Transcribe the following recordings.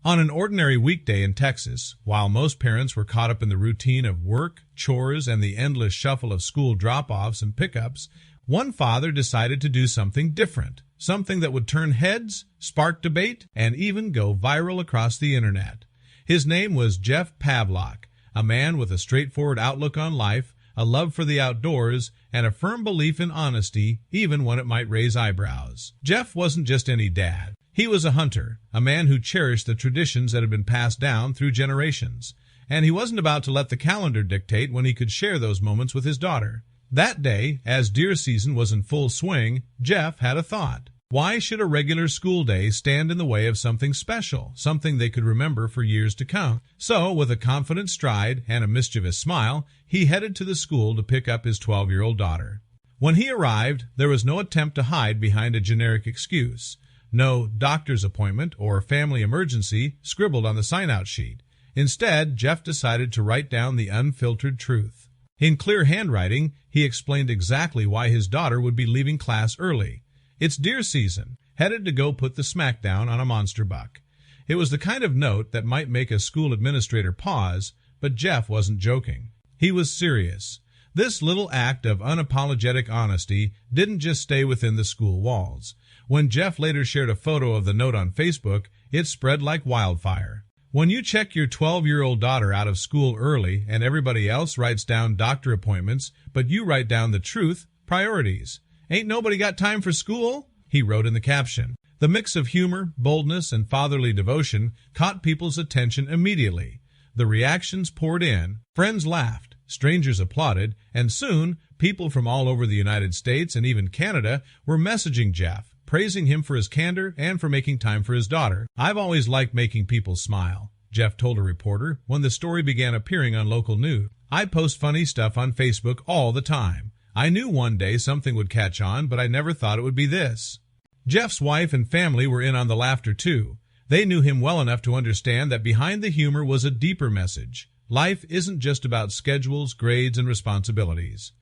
On an ordinary weekday in Texas, while most parents were caught up in the routine of work, chores, and the endless shuffle of school drop-offs and pickups, one father decided to do something different, something that would turn heads, spark debate, and even go viral across the internet. His name was Jeff Pavlock, a man with a straightforward outlook on life, a love for the outdoors, and a firm belief in honesty, even when it might raise eyebrows. Jeff wasn't just any dad. He was a hunter, a man who cherished the traditions that had been passed down through generations. And he wasn't about to let the calendar dictate when he could share those moments with his daughter. That day, as deer season was in full swing, Jeff had a thought. Why should a regular school day stand in the way of something special, something they could remember for years to come? So, with a confident stride and a mischievous smile, he headed to the school to pick up his 12-year-old daughter. When he arrived, there was no attempt to hide behind a generic excuse. No doctor's appointment or family emergency scribbled on the sign-out sheet. Instead, Jeff decided to write down the unfiltered truth. In clear handwriting, he explained exactly why his daughter would be leaving class early. It's deer season, headed to go put the smackdown on a monster buck. It was the kind of note that might make a school administrator pause, but Jeff wasn't joking. He was serious. This little act of unapologetic honesty didn't just stay within the school walls. When Jeff later shared a photo of the note on Facebook, it spread like wildfire. When you check your 12-year-old daughter out of school early and everybody else writes down doctor appointments, but you write down the truth, priorities. Ain't nobody got time for school, he wrote in the caption. The mix of humor, boldness, and fatherly devotion caught people's attention immediately. The reactions poured in, friends laughed, strangers applauded, and soon, people from all over the United States and even Canada were messaging Jeff, praising him for his candor and for making time for his daughter. I've always liked making people smile, Jeff told a reporter when the story began appearing on local news. I post funny stuff on Facebook all the time. I knew one day something would catch on, but I never thought it would be this. Jeff's wife and family were in on the laughter too. They knew him well enough to understand that behind the humor was a deeper message. Life isn't just about schedules, grades, and responsibilities.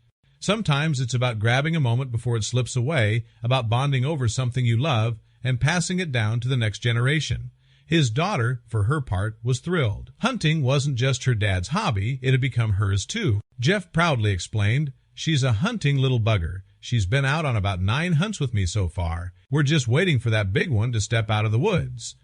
Sometimes it's about grabbing a moment before it slips away, about bonding over something you love, and passing it down to the next generation. His daughter, for her part, was thrilled. Hunting wasn't just her dad's hobby, it had become hers too. Jeff proudly explained, "She's a hunting little bugger. She's been out on about 9 hunts with me so far. We're just waiting for that big one to step out of the woods."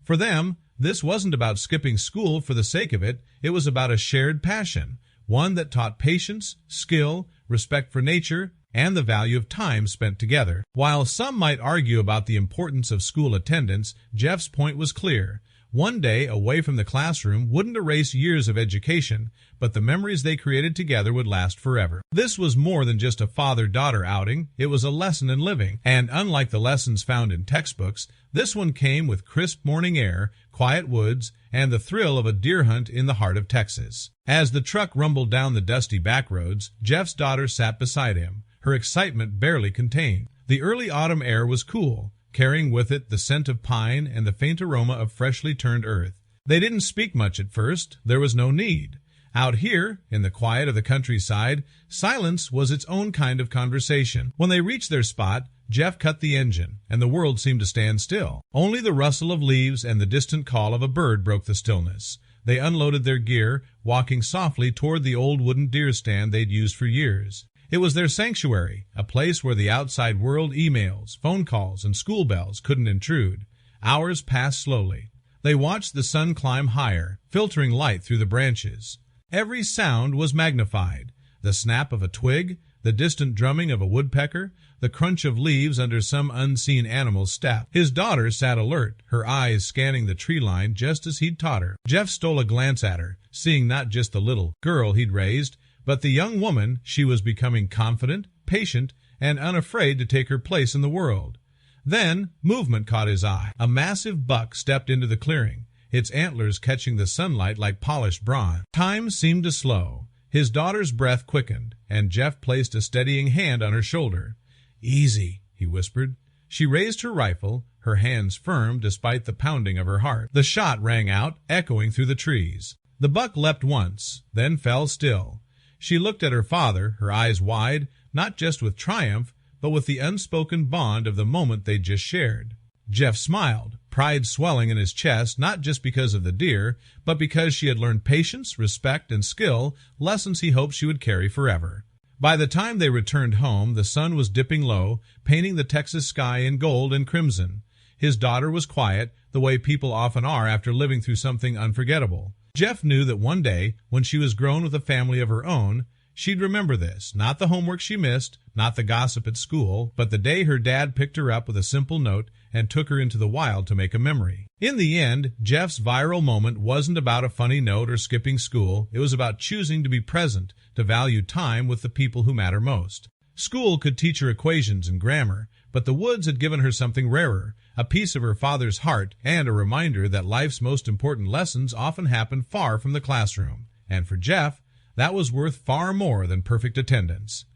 For them, this wasn't about skipping school for the sake of it. It was about a shared passion, one that taught patience, skill, respect for nature, and the value of time spent together. While some might argue about the importance of school attendance, Jeff's point was clear. One day away from the classroom wouldn't erase years of education, but the memories they created together would last forever. This was more than just a father-daughter outing. It was a lesson in living, and unlike the lessons found in textbooks, this one came with crisp morning air, quiet woods, and the thrill of a deer hunt in the heart of Texas. As the truck rumbled down the dusty back roads, Jeff's daughter sat beside him, her excitement barely contained. The early autumn air was cool, carrying with it the scent of pine and the faint aroma of freshly turned earth. They didn't speak much at first. There was no need. Out here, in the quiet of the countryside, silence was its own kind of conversation. When they reached their spot, Jeff cut the engine, and the world seemed to stand still. Only the rustle of leaves and the distant call of a bird broke the stillness. They unloaded their gear, walking softly toward the old wooden deer stand they'd used for years. It was their sanctuary, a place where the outside world, emails, phone calls, and school bells couldn't intrude. Hours passed slowly. They watched the sun climb higher, filtering light through the branches. Every sound was magnified. The snap of a twig, the distant drumming of a woodpecker, the crunch of leaves under some unseen animal's step. His daughter sat alert, her eyes scanning the tree line just as he'd taught her. Jeff stole a glance at her, seeing not just the little girl he'd raised, but the young woman she was becoming, confident, patient, and unafraid to take her place in the world. Then, movement caught his eye. A massive buck stepped into the clearing, its antlers catching the sunlight like polished bronze. Time seemed to slow. His daughter's breath quickened, and Jeff placed a steadying hand on her shoulder. "Easy," he whispered. She raised her rifle, her hands firm despite the pounding of her heart. The shot rang out, echoing through the trees. The buck leapt once, then fell still. She looked at her father, her eyes wide, not just with triumph, but with the unspoken bond of the moment they'd just shared. Jeff smiled, pride swelling in his chest not just because of the deer, but because she had learned patience, respect, and skill, lessons he hoped she would carry forever. By the time they returned home, the sun was dipping low, painting the Texas sky in gold and crimson. His daughter was quiet, the way people often are after living through something unforgettable. Jeff knew that one day, when she was grown with a family of her own, she'd remember this, not the homework she missed, not the gossip at school, but the day her dad picked her up with a simple note and took her into the wild to make a memory. In the end, Jeff's viral moment wasn't about a funny note or skipping school. It was about choosing to be present, to value time with the people who matter most. School could teach her equations and grammar, but the woods had given her something rarer, a piece of her father's heart, and a reminder that life's most important lessons often happen far from the classroom. And for Jeff, that was worth far more than perfect attendance.